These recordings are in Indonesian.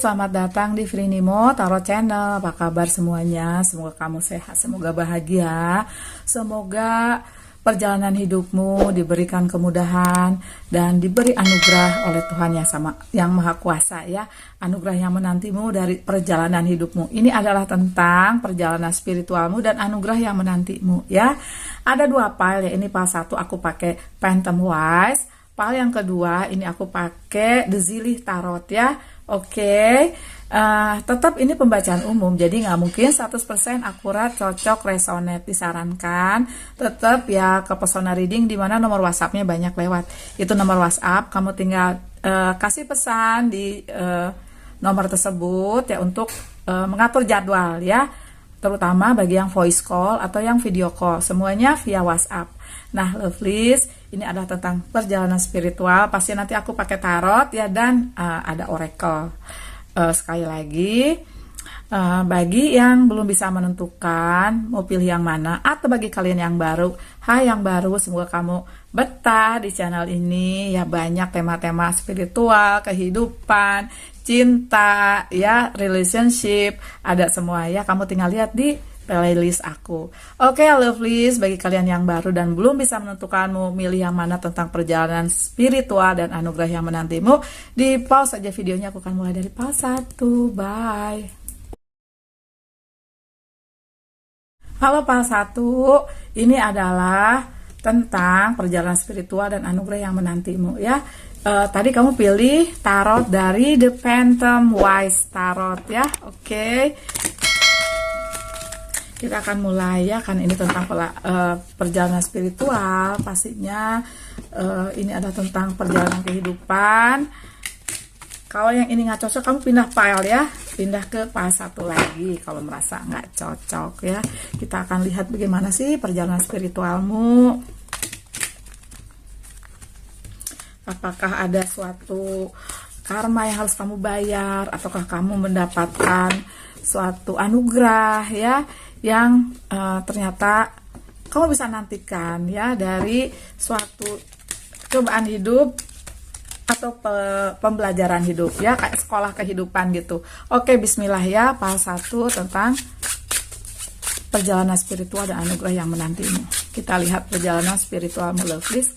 selamat datang di Frinimo Tarot Channel. Apa kabar semuanya? Semoga kamu sehat, semoga bahagia, semoga perjalanan hidupmu diberikan kemudahan dan diberi anugerah oleh Tuhan yang Maha Kuasa ya. Anugerah yang menantimu dari perjalanan hidupmu. Ini adalah tentang perjalanan spiritualmu dan anugerah yang menantimu ya. Ada dua file ya. Ini file satu aku pakai Phantom Wise. File yang kedua ini aku pakai The Zilih Tarot ya. Oke, tetap ini pembacaan umum, jadi nggak mungkin 100% akurat, cocok, resonate, disarankan. Tetap ya ke personal reading, dimana nomor WhatsAppnya banyak lewat. Itu nomor WhatsApp, kamu tinggal kasih pesan di nomor tersebut ya untuk mengatur jadwal ya. Terutama bagi yang voice call atau yang video call, semuanya via WhatsApp. Nah, lovelies, ini adalah tentang perjalanan spiritual. Pasti nanti aku pakai tarot ya, dan ada oracle. Sekali lagi, bagi yang belum bisa menentukan mau pilih yang mana, atau bagi kalian yang baru, hai yang baru, semoga kamu betah di channel ini ya. Banyak tema-tema spiritual, kehidupan, cinta ya, relationship, ada semua ya. Kamu tinggal lihat di playlist aku. Oke, lovelies, bagi kalian yang baru dan belum bisa menentukan mau milih yang mana tentang perjalanan spiritual dan anugerah yang menantimu, di pause saja videonya. Aku akan mulai dari pause 1. Bye. Halo pause 1, ini adalah tentang perjalanan spiritual dan anugerah yang menantimu ya. Tadi kamu pilih tarot dari The Phantom Wise Tarot ya. Oke. Kita akan mulai ya, kan ini tentang perjalanan spiritual. Pastinya ini adalah tentang perjalanan kehidupan. Kalau yang ini nggak cocok, kamu pindah file ya, pindah ke file 1 lagi kalau merasa nggak cocok ya. Kita akan lihat bagaimana sih perjalanan spiritualmu. Apakah ada suatu karma yang harus kamu bayar, ataukah kamu mendapatkan suatu anugerah ya, yang ternyata kamu bisa nantikan ya dari suatu cobaan hidup atau pembelajaran hidup ya, kayak sekolah kehidupan gitu. Oke, bismillah ya, fase 1 tentang perjalanan spiritual dan anugerah yang menantimu. Kita lihat perjalanan spiritualmu, lovelies.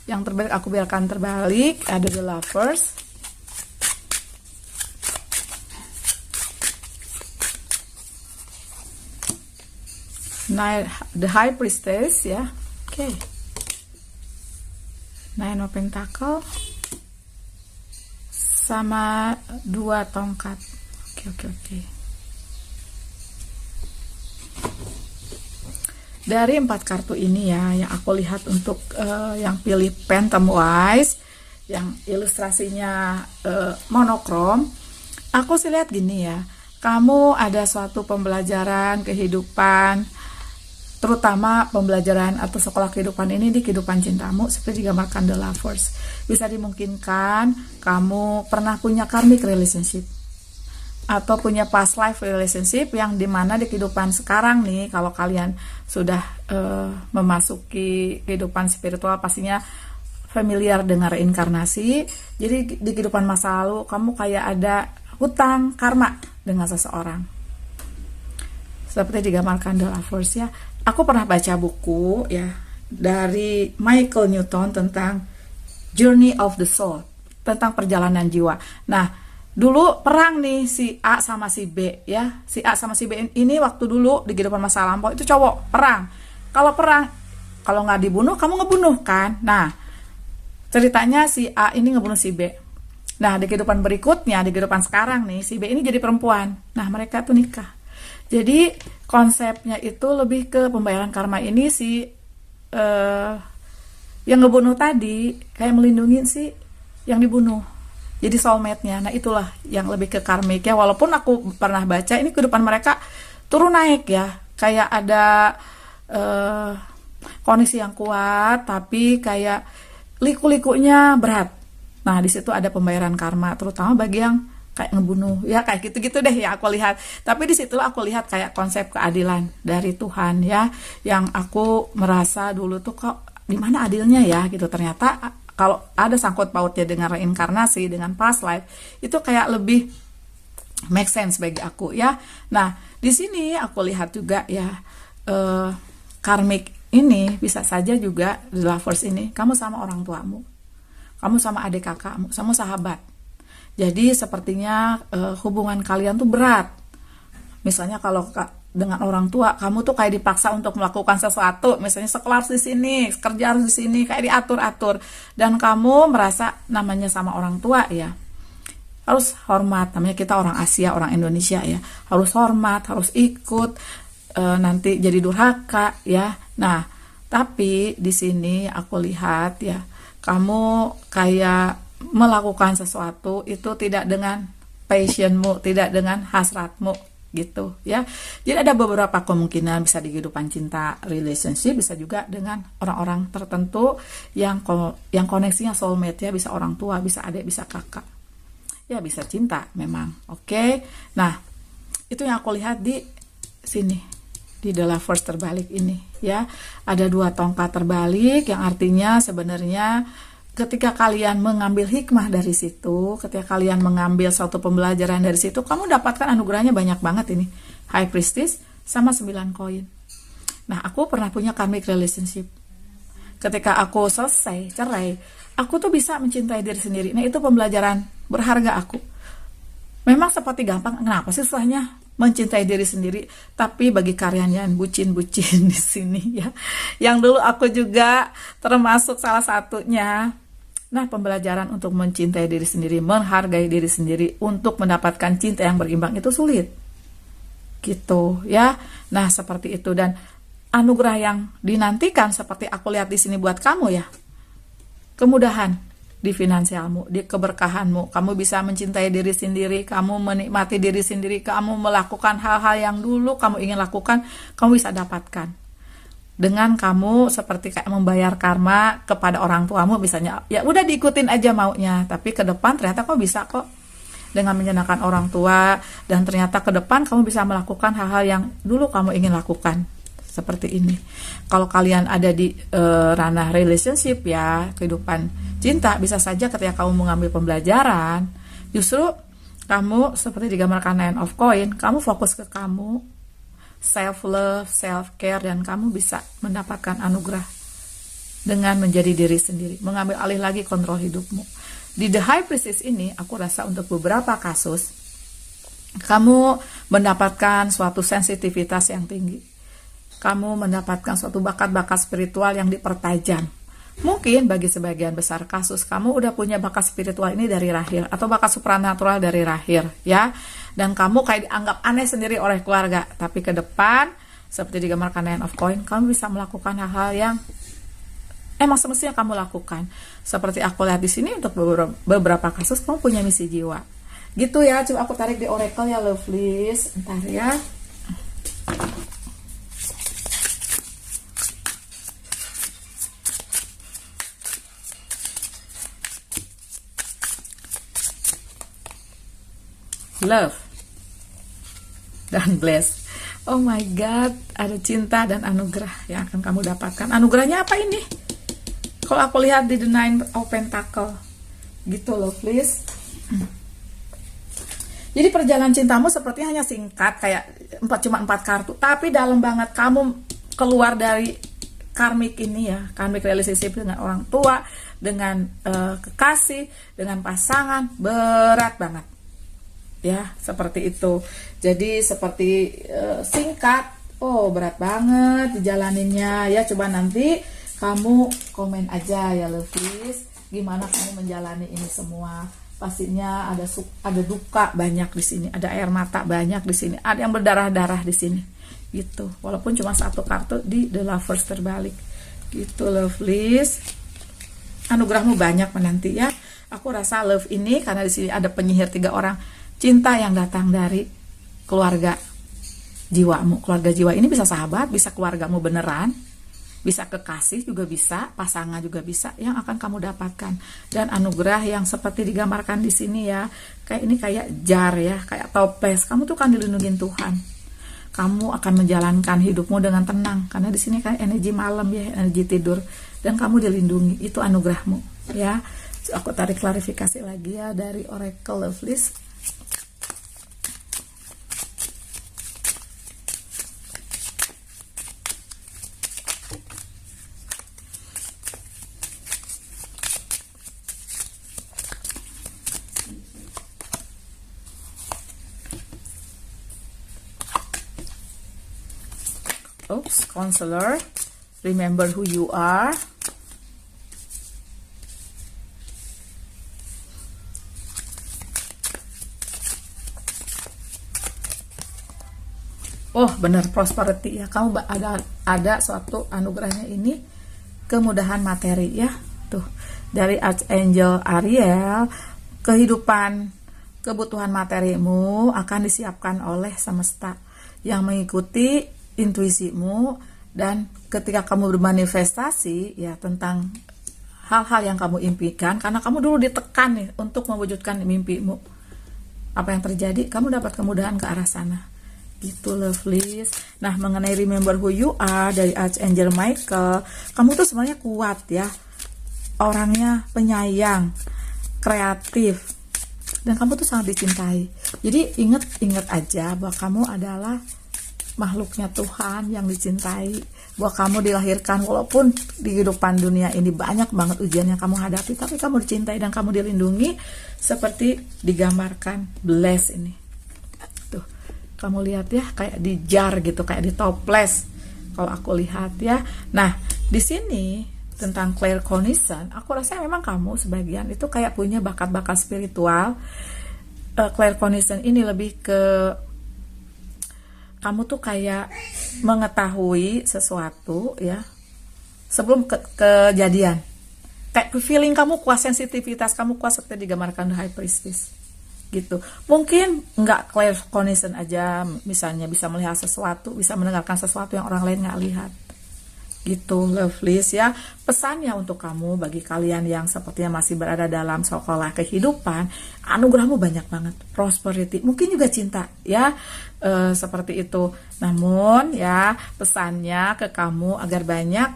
Yang terbaik aku biarkan terbalik, ada The Lovers. The High Priestess ya. Oke. Nine of Pentacle sama 2 tongkat. Oke. Dari 4 kartu ini ya, yang aku lihat untuk yang pilih Phantom Wise, yang ilustrasinya monokrom, aku sih lihat gini ya, kamu ada suatu pembelajaran kehidupan, terutama pembelajaran atau sekolah kehidupan ini di kehidupan cintamu, seperti digambarkan The Lovers. Bisa dimungkinkan kamu pernah punya karmic relationship atau punya past life relationship, yang dimana di kehidupan sekarang nih, kalau kalian sudah memasuki kehidupan spiritual, pastinya familiar dengan reinkarnasi. Jadi di kehidupan masa lalu kamu kayak ada hutang karma dengan seseorang, seperti digambarkan The Lovers ya. Aku pernah baca buku ya dari Michael Newton tentang Journey of the Soul, tentang perjalanan jiwa. Nah, dulu perang nih si A sama si B ya. Si A sama si B ini waktu dulu di kehidupan masa lampau itu cowok perang. Kalau perang, kalau nggak dibunuh, kamu ngebunuh kan. Nah, ceritanya si A ini ngebunuh si B. Nah, di kehidupan berikutnya, di kehidupan sekarang nih, si B ini jadi perempuan. Nah, mereka tuh nikah. Jadi konsepnya itu lebih ke pembayaran karma. Ini si yang ngebunuh tadi kayak melindungi si yang dibunuh, jadi soulmate-nya. Nah, itulah yang lebih ke karmik ya. Walaupun aku pernah baca ini kehidupan mereka turun naik ya, kayak ada kondisi yang kuat, tapi kayak liku-likunya berat. Nah, di situ ada pembayaran karma, terutama bagi yang kayak ngebunuh ya, kayak gitu-gitu deh ya aku lihat. Tapi disitulah aku lihat kayak konsep keadilan dari Tuhan ya, yang aku merasa dulu tuh kok di mana adilnya ya gitu. Ternyata kalau ada sangkut pautnya dengan reinkarnasi, dengan past life, itu kayak lebih make sense bagi aku ya. Nah, di sini aku lihat juga ya, karmic ini bisa saja juga the lovers ini kamu sama orang tuamu, kamu sama adik kakakmu, sama sahabat. Jadi sepertinya hubungan kalian tuh berat. Misalnya kalau dengan orang tua, kamu tuh kayak dipaksa untuk melakukan sesuatu, misalnya sekolah harus di sini, kerja harus di sini, kayak diatur-atur, dan kamu merasa namanya sama orang tua ya, harus hormat, namanya kita orang Asia, orang Indonesia ya, harus hormat, harus ikut, nanti jadi durhaka ya. Nah, tapi di sini aku lihat ya, kamu kayak melakukan sesuatu itu tidak dengan passionmu, tidak dengan hasratmu gitu ya. Jadi ada beberapa kemungkinan, bisa di kehidupan cinta, relationship, bisa juga dengan orang-orang tertentu yang koneksinya soulmate ya, bisa orang tua, bisa adik, bisa kakak. Ya bisa cinta memang. Oke. Nah, itu yang aku lihat di sini, di The Lovers terbalik ini ya. Ada 2 tongkat terbalik yang artinya sebenarnya ketika kalian mengambil hikmah dari situ, ketika kalian mengambil suatu pembelajaran dari situ, kamu dapatkan anugerahnya banyak banget ini. High Priestess sama 9 koin. Nah, aku pernah punya karmic relationship. Ketika aku selesai cerai, aku tuh bisa mencintai diri sendiri. Nah, itu pembelajaran berharga aku. Memang seperti gampang, kenapa sih susahnya mencintai diri sendiri? Tapi bagi kalian yang bucin-bucin di sini ya, yang dulu aku juga termasuk salah satunya. Nah, pembelajaran untuk mencintai diri sendiri, menghargai diri sendiri, untuk mendapatkan cinta yang berimbang itu sulit. Gitu ya. Nah, seperti itu. Dan anugerah yang dinantikan seperti aku lihat di sini buat kamu ya. Kemudahan di finansialmu, di keberkahanmu. Kamu bisa mencintai diri sendiri, kamu menikmati diri sendiri, kamu melakukan hal-hal yang dulu kamu ingin lakukan, kamu bisa dapatkan. Dengan kamu seperti kayak membayar karma kepada orang tuamu misalnya, ya udah diikutin aja maunya, tapi ke depan ternyata kau bisa kok dengan menyenangkan orang tua, dan ternyata ke depan kamu bisa melakukan hal-hal yang dulu kamu ingin lakukan. Seperti ini. Kalau kalian ada di ranah relationship ya, kehidupan cinta, bisa saja ketika kamu mengambil pembelajaran, justru kamu seperti digambarkan Nine of Coin, kamu fokus ke kamu, self love, self care, dan kamu bisa mendapatkan anugerah dengan menjadi diri sendiri, mengambil alih lagi kontrol hidupmu. Di The High Priestess ini, aku rasa untuk beberapa kasus kamu mendapatkan suatu sensitivitas yang tinggi. Kamu mendapatkan suatu bakat-bakat spiritual yang dipertajam. Mungkin bagi sebagian besar kasus kamu udah punya bakat spiritual ini dari lahir, atau bakat supranatural dari lahir ya. Dan kamu kayak dianggap aneh sendiri oleh keluarga. Tapi ke depan seperti digambarkan Nine of Coin, kamu bisa melakukan hal-hal yang emang semestinya kamu lakukan. Seperti aku lihat di sini, untuk beberapa kasus kamu punya misi jiwa. Gitu ya. Coba aku tarik di oracle ya, lovelies. Ntar ya. Love dan bless. Oh my god, ada cinta dan anugerah yang akan kamu dapatkan. Anugerahnya apa ini? Kalau aku lihat di The Nine of Pentacle gitu loh, please. Jadi perjalanan cintamu sepertinya hanya singkat, kayak cuma 4 kartu, tapi dalam banget. Kamu keluar dari karmik ini ya, karmik relationship dengan orang tua, dengan kekasih, dengan pasangan, berat banget. Ya, seperti itu. Jadi seperti singkat, oh berat banget dijalaninnya ya. Coba nanti kamu komen aja ya, lovelies, gimana kamu menjalani ini semua. Pastinya ada duka banyak di sini, ada air mata banyak di sini, ada yang berdarah-darah di sini. Gitu. Walaupun cuma 1 kartu di The Lovers terbalik. Gitu, lovelies. Anugerahmu banyak menanti ya. Aku rasa love ini karena di sini ada penyihir 3 orang. Cinta yang datang dari keluarga jiwamu. Keluarga jiwa ini bisa sahabat, bisa keluargamu beneran, bisa kekasih juga bisa, pasangan juga bisa, yang akan kamu dapatkan. Dan anugerah yang seperti digambarkan di sini ya, kayak ini kayak jar ya, kayak toples. Kamu tuh kan dilindungin Tuhan. kamu akan menjalankan hidupmu dengan tenang, karena di sini kan energi malam ya, energi tidur, dan kamu dilindungi, itu anugerahmu ya. Aku tarik klarifikasi lagi ya dari Oracle Lovelace. Oops, counselor, remember who you are. Oh, benar, prosperity ya. Kamu ada suatu anugerahnya ini, kemudahan materi ya. Tuh, dari Archangel Ariel, kehidupan, kebutuhan materimu akan disiapkan oleh semesta yang mengikuti intuisimu, dan ketika kamu bermanifestasi ya tentang hal-hal yang kamu impikan, karena kamu dulu ditekan nih untuk mewujudkan mimpimu, apa yang terjadi? Kamu dapat kemudahan ke arah sana gitu, Lovelace. Nah, mengenai remember who you are dari Archangel Michael, kamu tuh sebenarnya kuat ya, orangnya penyayang, kreatif, dan kamu tuh sangat dicintai. Jadi ingat aja bahwa kamu adalah makhluknya Tuhan yang dicintai, bahwa kamu dilahirkan walaupun di kehidupan dunia ini banyak banget ujian yang kamu hadapi, tapi kamu dicintai dan kamu dilindungi seperti digambarkan bless ini. Tuh, kamu lihat ya, kayak di jar gitu, kayak di toples kalau aku lihat ya. Nah, di sini tentang claircognizance, aku rasa memang kamu sebagian itu kayak punya bakat-bakat spiritual. Claircognizance ini lebih ke kamu tuh kayak mengetahui sesuatu ya sebelum kejadian. Kayak feeling kamu kuat, sensitivitas kamu kuat seperti digambarkan The High Priestess gitu. Mungkin nggak claircognizance aja, misalnya bisa melihat sesuatu, bisa mendengarkan sesuatu yang orang lain nggak lihat gitu, Lovelace ya. Pesannya untuk kamu, bagi kalian yang sepertinya masih berada dalam sekolah kehidupan, anugerahmu banyak banget, prosperity, mungkin juga cinta ya, seperti itu. Namun ya, pesannya ke kamu agar banyak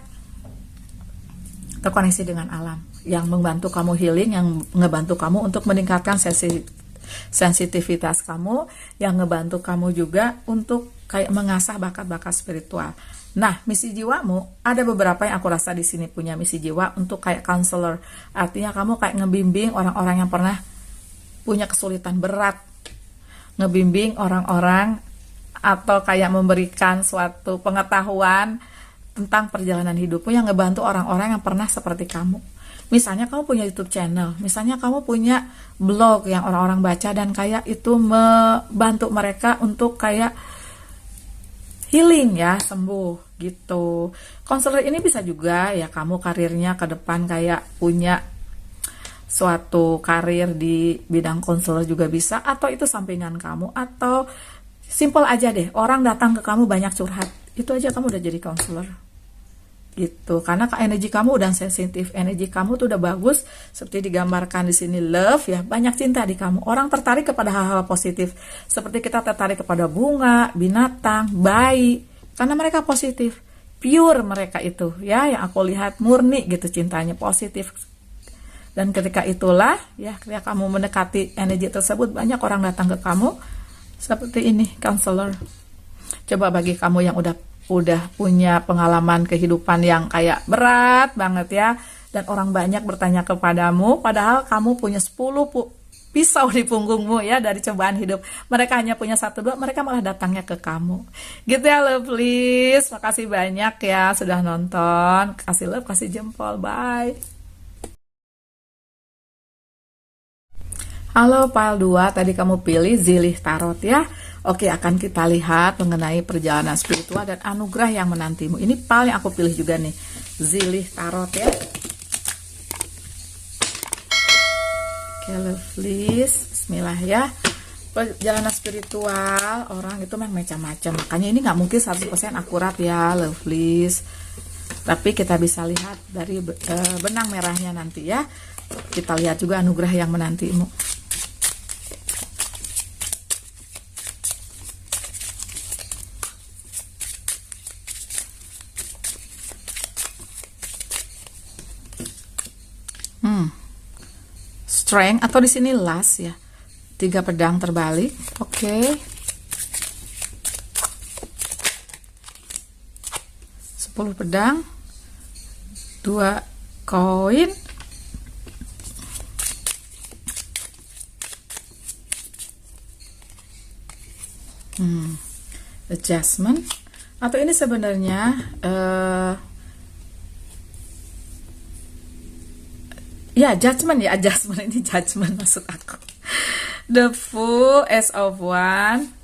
terkoneksi dengan alam, yang membantu kamu healing, yang ngebantu kamu untuk meningkatkan sensitivitas kamu, yang ngebantu kamu juga untuk kayak mengasah bakat-bakat spiritual. Nah, misi jiwamu, ada beberapa yang aku rasa di sini punya misi jiwa untuk kayak counselor. Artinya kamu kayak ngebimbing orang-orang yang pernah punya kesulitan berat. Ngebimbing orang-orang atau kayak memberikan suatu pengetahuan tentang perjalanan hidupmu, yang ngebantu orang-orang yang pernah seperti kamu. Misalnya kamu punya YouTube channel, misalnya kamu punya blog yang orang-orang baca dan kayak itu membantu mereka untuk kayak healing ya, sembuh gitu. Konselor ini bisa juga ya kamu karirnya ke depan kayak punya suatu karir di bidang konselor juga bisa, atau itu sampingan kamu, atau simple aja deh, orang datang ke kamu banyak curhat, itu aja kamu udah jadi konselor gitu, karena energi kamu udah sensitif, energi kamu tuh udah bagus seperti digambarkan di sini, love ya, banyak cinta di kamu. Orang tertarik kepada hal-hal positif, seperti kita tertarik kepada bunga, binatang, bayi, karena mereka positif, pure mereka itu ya, yang aku lihat murni gitu, cintanya positif. Dan ketika itulah ya, ketika kamu mendekati energi tersebut, banyak orang datang ke kamu seperti ini, counselor. Coba bagi kamu yang udah punya pengalaman kehidupan yang kayak berat banget ya, dan orang banyak bertanya kepadamu, padahal kamu punya 10 pisau di punggungmu ya dari cobaan hidup, mereka hanya punya 1-2, mereka malah datangnya ke kamu gitu ya, Lovelace. Makasih banyak ya sudah nonton, kasih love, kasih jempol, bye. Halo pile 2, tadi kamu pilih Zilih Tarot ya. Oke, akan kita lihat mengenai perjalanan spiritual dan anugerah yang menantimu. Ini pile yang aku pilih juga nih, Zilih Tarot ya. Oke, Lovelace, bismillah ya. Perjalanan spiritual orang itu memang macam-macam, makanya ini nggak mungkin 100% akurat ya, Lovelace. Tapi kita bisa lihat dari benang merahnya nanti ya. Kita lihat juga anugerah yang menantimu. strength, atau di sini last ya. 3 pedang terbalik. Oke. 10 pedang, 2 koin, adjustment, atau ini sebenarnya ya judgment ya, adjustment, ini judgment maksud aku. The Fool, Ace of One,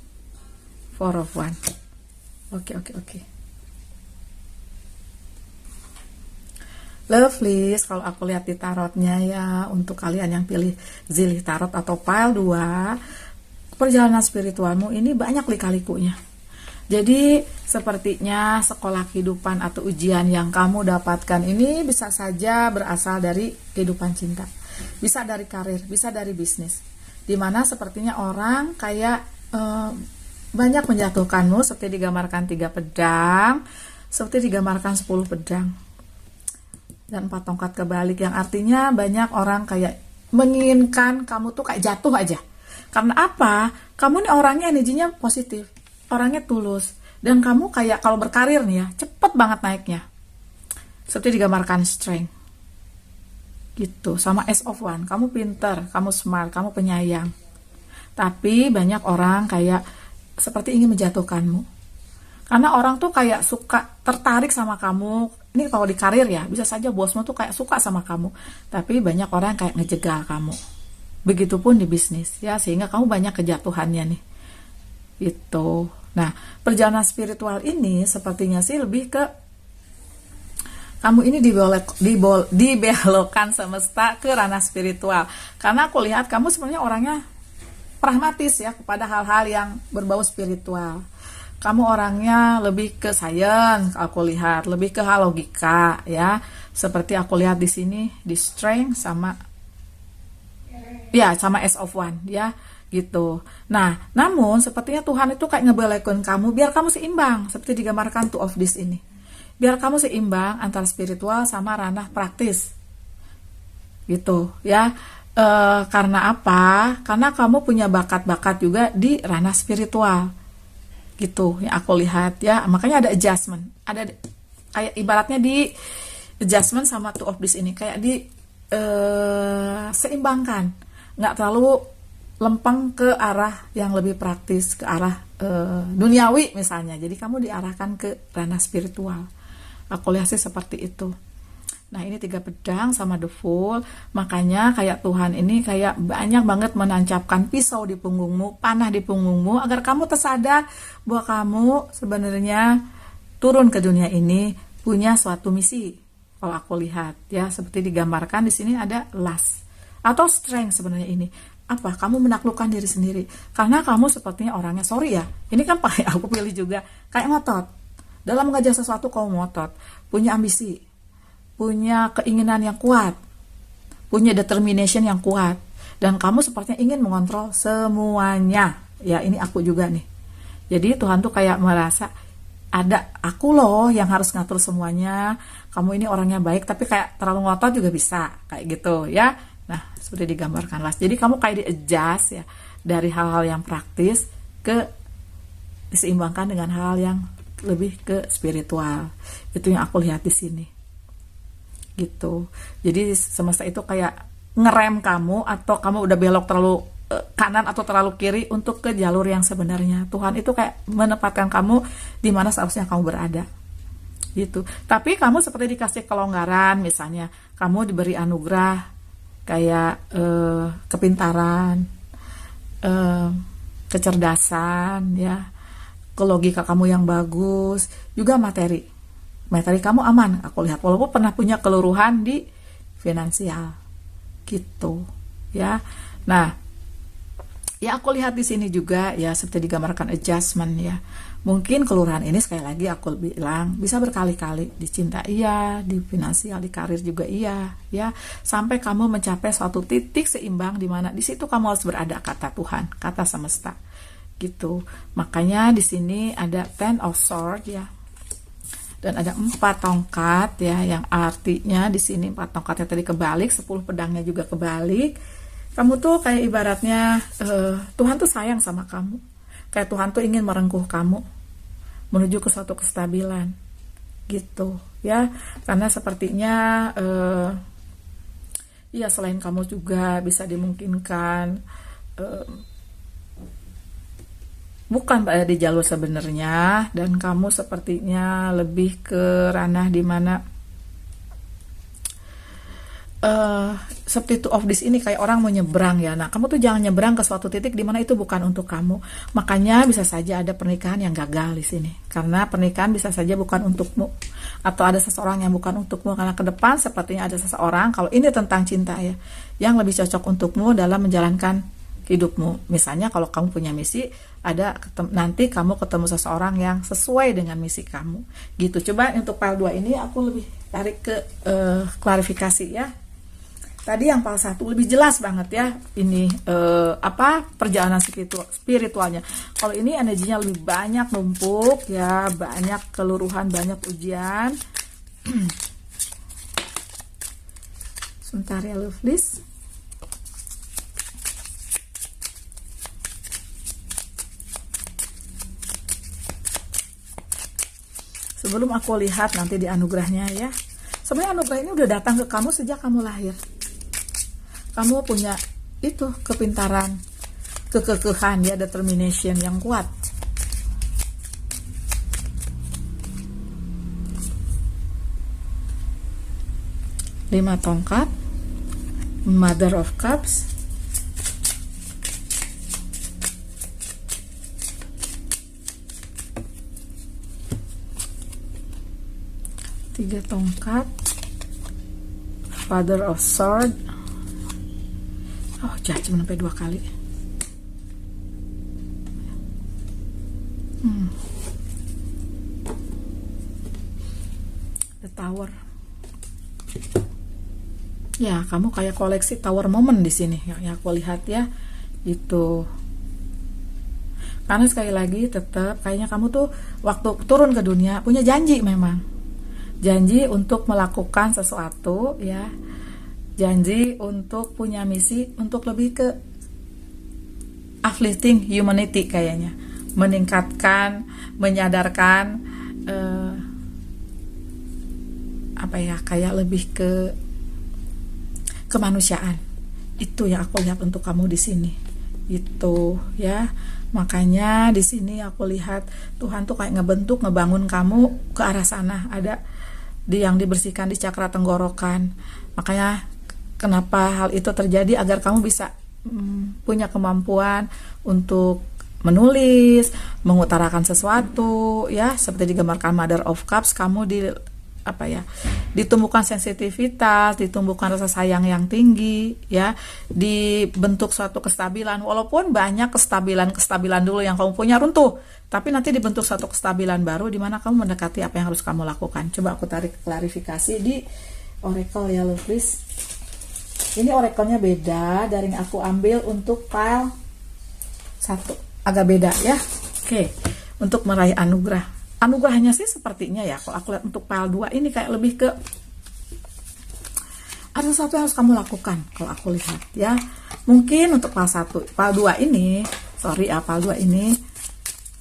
Four of One. Oke. Lovely, kalau aku lihat di tarotnya ya, untuk kalian yang pilih zilih tarot atau pile 2, perjalanan spiritualmu ini banyak lika-likunya. Jadi sepertinya sekolah kehidupan atau ujian yang kamu dapatkan ini bisa saja berasal dari kehidupan cinta, bisa dari karir, bisa dari bisnis, dimana sepertinya orang kayak banyak menjatuhkanmu, seperti digambarkan 3 pedang, seperti digambarkan 10 pedang, dan 4 tongkat kebalik, yang artinya banyak orang kayak menginginkan kamu tuh kayak jatuh aja. Karena apa? Kamu nih orangnya energinya positif, orangnya tulus, dan kamu kayak kalau berkarir nih ya, cepet banget naiknya. Seperti digambarkan strength. Gitu, sama Ace of One, kamu pinter, kamu smart, kamu penyayang. Tapi banyak orang kayak seperti ingin menjatuhkanmu. Karena orang tuh kayak suka tertarik sama kamu. Ini kalau di karir ya, bisa saja bosmu tuh kayak suka sama kamu, tapi banyak orang kayak ngejegal kamu. Begitupun di bisnis ya, sehingga kamu banyak kejatuhannya nih. Itu. Nah, perjalanan spiritual ini sepertinya sih lebih ke kamu ini dibelokkan semesta ke ranah spiritual. Karena aku lihat kamu sebenarnya orangnya pragmatis ya kepada hal-hal yang berbau spiritual. Kamu orangnya lebih ke science, aku lihat, lebih ke hal logika ya. Seperti aku lihat di sini, di strength sama Ace of One ya, gitu. Nah, namun sepertinya Tuhan itu kayak ngebelekon kamu biar kamu seimbang, seperti digambarkan Two of This ini. Biar kamu seimbang antara spiritual sama ranah praktis. Gitu ya. Karena apa? Karena kamu punya bakat-bakat juga di ranah spiritual. Gitu yang aku lihat ya, makanya ada adjustment, ada kayak ibaratnya di adjustment sama Two of This ini kayak di seimbangkan, nggak terlalu lempeng ke arah yang lebih praktis, ke arah duniawi misalnya, jadi kamu diarahkan ke ranah spiritual. Aku lihat sih seperti itu. Nah, ini 3 pedang sama The Fool, makanya kayak Tuhan ini kayak banyak banget menancapkan pisau di punggungmu, panah di punggungmu, agar kamu tersadar bahwa kamu sebenarnya turun ke dunia ini punya suatu misi. Kalau aku lihat ya, seperti digambarkan di sini ada lust atau strength sebenarnya ini. Apa? Kamu menaklukkan diri sendiri. Karena kamu sepertinya orangnya, sorry ya, ini kan pakai aku pilih juga, kayak ngotot. Dalam mengajar sesuatu kamu ngotot, punya ambisi, punya keinginan yang kuat, punya determination yang kuat, dan kamu sepertinya ingin mengontrol semuanya. Ya, ini aku juga nih. Jadi Tuhan tuh kayak merasa ada aku loh yang harus ngatur semuanya. Kamu ini orangnya baik, tapi kayak terlalu ngotot juga bisa, kayak gitu ya. Nah, seperti digambarkan lah. Jadi kamu kayak di-adjust ya, dari hal-hal yang praktis ke diseimbangkan dengan hal yang lebih ke spiritual. Itu yang aku lihat di sini. Gitu. Jadi semesta itu kayak ngerem kamu, atau kamu udah belok terlalu kanan atau terlalu kiri untuk ke jalur yang sebenarnya. Tuhan itu kayak menempatkan kamu di mana seharusnya kamu berada. Gitu. Tapi kamu seperti dikasih kelonggaran, misalnya kamu diberi anugerah kayak kepintaran, kecerdasan ya, logika kamu yang bagus, juga materi kamu aman, aku lihat, walaupun pernah punya keluruhan di finansial gitu ya. Nah, ya aku lihat di sini juga ya, seperti digambarkan adjustment ya. Mungkin keluruhan ini sekali lagi aku bilang bisa berkali-kali, di cinta iya, di finansial, di karir juga iya ya, sampai kamu mencapai suatu titik seimbang di mana di situ kamu harus berada, kata Tuhan, kata semesta gitu. Makanya di sini ada Ten of Swords ya, dan ada 4 tongkat ya, yang artinya di sini 4 tongkatnya tadi kebalik, 10 pedangnya juga kebalik Kamu tuh kayak ibaratnya Tuhan tuh sayang sama kamu. Kayak Tuhan tuh ingin merengkuh kamu menuju ke suatu kestabilan gitu ya. Karena sepertinya ya selain kamu juga bisa dimungkinkan bukan berada di jalur sebenarnya, dan kamu sepertinya lebih ke ranah dimana seperti two of this ini kayak orang mau nyebrang ya. Nah, kamu tuh jangan nyebrang ke suatu titik di mana itu bukan untuk kamu. Makanya bisa saja ada pernikahan yang gagal di sini. Karena pernikahan bisa saja bukan untukmu, atau ada seseorang yang bukan untukmu, karena ke depan sepertinya ada seseorang, kalau ini tentang cinta ya, yang lebih cocok untukmu dalam menjalankan hidupmu. Misalnya kalau kamu punya misi, ada nanti kamu ketemu seseorang yang sesuai dengan misi kamu. Gitu. Coba untuk file 2 ini aku lebih tarik ke klarifikasi ya. Tadi yang file 1 lebih jelas banget ya, ini perjalanan spiritualnya. Kalau ini energinya lebih banyak numpuk ya, banyak keluruhan, banyak ujian. Sebentar ya lovelies. Sebelum aku lihat nanti di anugerahnya ya. Sebenarnya anugerah ini udah datang ke kamu sejak kamu lahir. Kamu punya itu kepintaran, kekekehan ya, determination yang kuat. Lima tongkat, Mother of Cups, tiga tongkat, Father of Sword. Oh, judgment sampai 2 kali. The Tower. Ya, kamu kayak koleksi tower moment di sini. Ya, aku lihat ya. Itu. Karena sekali lagi tetap kayaknya kamu tuh waktu turun ke dunia punya janji memang. Janji untuk melakukan sesuatu ya. Janji untuk punya misi untuk lebih ke uplifting humanity kayaknya, meningkatkan, menyadarkan kayak lebih ke kemanusiaan. Itu yang aku lihat untuk kamu di sini. Itu ya. Makanya di sini aku lihat Tuhan tuh kayak ngebangun kamu ke arah sana. Ada yang dibersihkan di cakra tenggorokan. Makanya kenapa hal itu terjadi, agar kamu bisa punya kemampuan untuk menulis, mengutarakan sesuatu ya, seperti digambarkan Mother of Cups. Kamu ditumbuhkan sensitivitas, ditumbuhkan rasa sayang yang tinggi ya, dibentuk suatu kestabilan. Walaupun banyak kestabilan dulu yang kamu punya runtuh, tapi nanti dibentuk suatu kestabilan baru di mana kamu mendekati apa yang harus kamu lakukan. Coba aku tarik klarifikasi di Oracle ya lovelies. Ini oracle-nya beda dari yang aku ambil untuk file 1. Agak beda ya. Oke. Untuk meraih anugerah. Anugerahnya sih sepertinya ya, kalau aku lihat untuk file 2 ini kayak lebih ke ada sesuatu yang harus kamu lakukan kalau aku lihat ya. Mungkin untuk file 1, file 2 ini, file 2 ini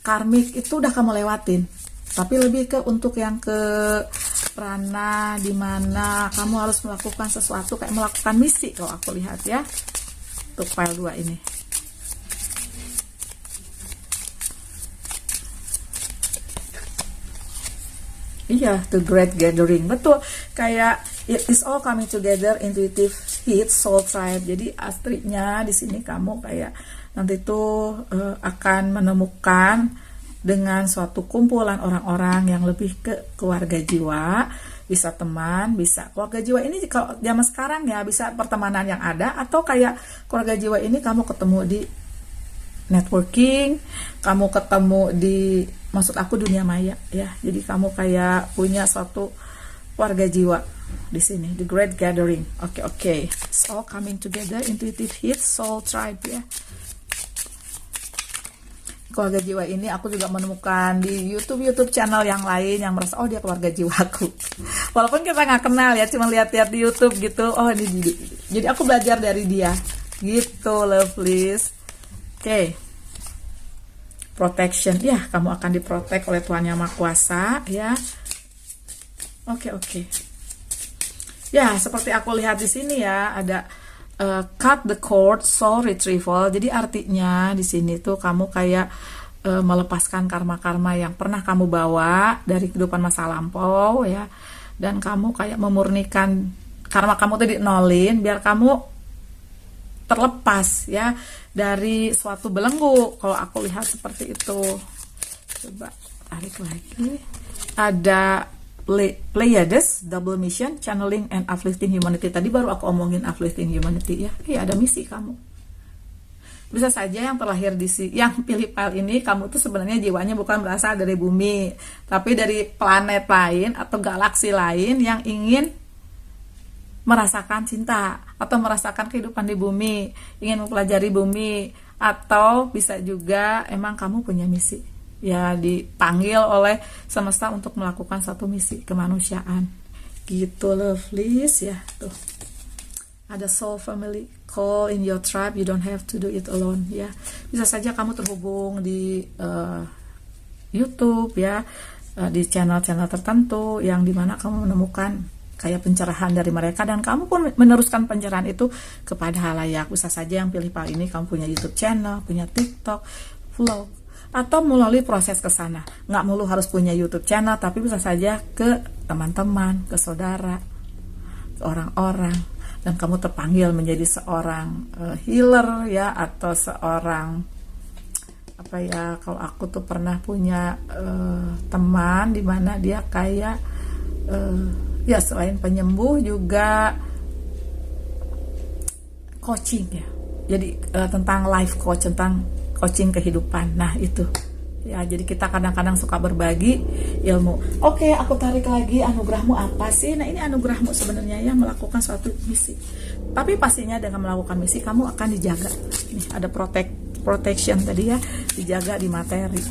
karmik itu udah kamu lewatin. Tapi lebih ke untuk yang ke ranah dimana kamu harus melakukan sesuatu, kayak melakukan misi kalau aku lihat ya, untuk file 2 ini. Iya, The Great Gathering, betul, kayak it is all coming together, intuitive heat, soul tribe. Jadi aslinya di sini kamu kayak nanti tuh akan menemukan dengan suatu kumpulan orang-orang yang lebih ke keluarga jiwa, bisa teman, bisa keluarga jiwa ini kalau zaman sekarang ya bisa pertemanan yang ada, atau kayak keluarga jiwa ini kamu ketemu di networking, kamu ketemu di, maksud aku dunia maya ya. Jadi kamu kayak punya suatu keluarga jiwa di sini, The Great Gathering. Oke. So coming together, intuitive heat, soul tribe ya. Keluarga jiwa ini aku juga menemukan di YouTube channel yang lain yang merasa oh dia keluarga jiwaku. Walaupun kita nggak kenal ya, cuma lihat-lihat di YouTube gitu. Oh ini. Jadi aku belajar dari dia. Gitu, lovelies. Oke. Protection. Ya, kamu akan diprotek oleh Tuhan Yang Maha Kuasa, ya. Oke. Ya, seperti aku lihat di sini ya, ada cut the cord, soul retrieval. Jadi artinya di sini tuh kamu kayak melepaskan karma-karma yang pernah kamu bawa dari kehidupan masa lampau ya. Dan kamu kayak memurnikan karma kamu tuh dinolin biar kamu terlepas ya dari suatu belenggu. Kalau aku lihat seperti itu. Coba tarik lagi. Ada Pleiades, double mission, channeling and uplifting humanity. Tadi baru aku omongin uplifting humanity ya. Ada misi kamu. Bisa saja yang terlahir yang pilih file ini, kamu tuh sebenarnya jiwanya bukan berasal dari bumi, tapi dari planet lain atau galaksi lain yang ingin merasakan cinta atau merasakan kehidupan di bumi, ingin mempelajari bumi, atau bisa juga emang kamu punya misi. Ya, dipanggil oleh semesta untuk melakukan satu misi kemanusiaan. Gitu, lovelies ya. Tuh. Ada soul family call in your tribe, you don't have to do it alone ya. Bisa saja kamu terhubung di YouTube ya, di channel-channel tertentu yang dimana kamu menemukan kayak pencerahan dari mereka, dan kamu pun meneruskan pencerahan itu kepada halayak. Bisa saja yang pilih file ini kamu punya YouTube channel, punya TikTok, vlog, atau melalui proses ke sana. Nggak mulu harus punya YouTube channel, tapi bisa saja ke teman-teman, ke saudara, ke orang-orang, dan kamu terpanggil menjadi seorang healer ya, atau seorang apa ya, kalau aku tuh pernah punya teman di mana dia kayak ya selain penyembuh juga coaching ya. Jadi tentang life coach, tentang coaching kehidupan. Nah itu ya, jadi kita kadang-kadang suka berbagi ilmu. Oke, aku tarik lagi, anugerahmu apa sih? Nah ini anugerahmu sebenarnya ya, melakukan suatu misi. Tapi pastinya dengan melakukan misi kamu akan dijaga. Nih ada protection tadi ya, dijaga di materi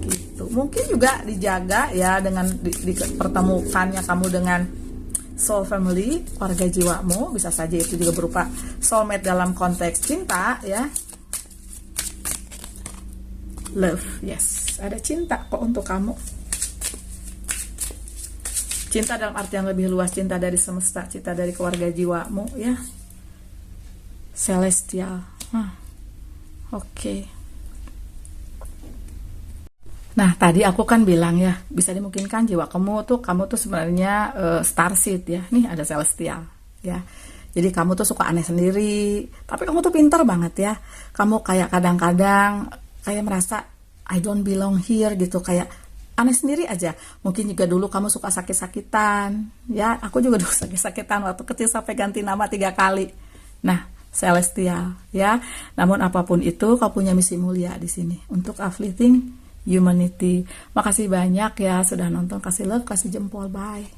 gitu. Mungkin juga dijaga ya dengan dipertemukannya kamu dengan soul family, keluarga jiwamu. Bisa saja itu juga berupa soulmate dalam konteks cinta ya. Love, yes, ada cinta kok untuk kamu. Cinta dalam artian lebih luas, cinta dari semesta, cinta dari keluarga jiwamu ya. Celestial. Oke. Nah, tadi aku kan bilang ya, bisa dimungkinkan jiwa kamu tuh sebenarnya starseed ya. Nih ada celestial ya. Jadi kamu tuh suka aneh sendiri, tapi kamu tuh pinter banget ya. Kamu kayak kadang-kadang kayak merasa I don't belong here gitu, kayak aneh sendiri aja. Mungkin juga dulu kamu suka sakit-sakitan ya, aku juga dulu sakit-sakitan waktu kecil sampai ganti nama 3 kali. Nah, celestial ya. Namun apapun itu, kau punya misi mulia di sini untuk uplifting humanity. Makasih banyak ya sudah nonton, kasih love, kasih jempol, bye.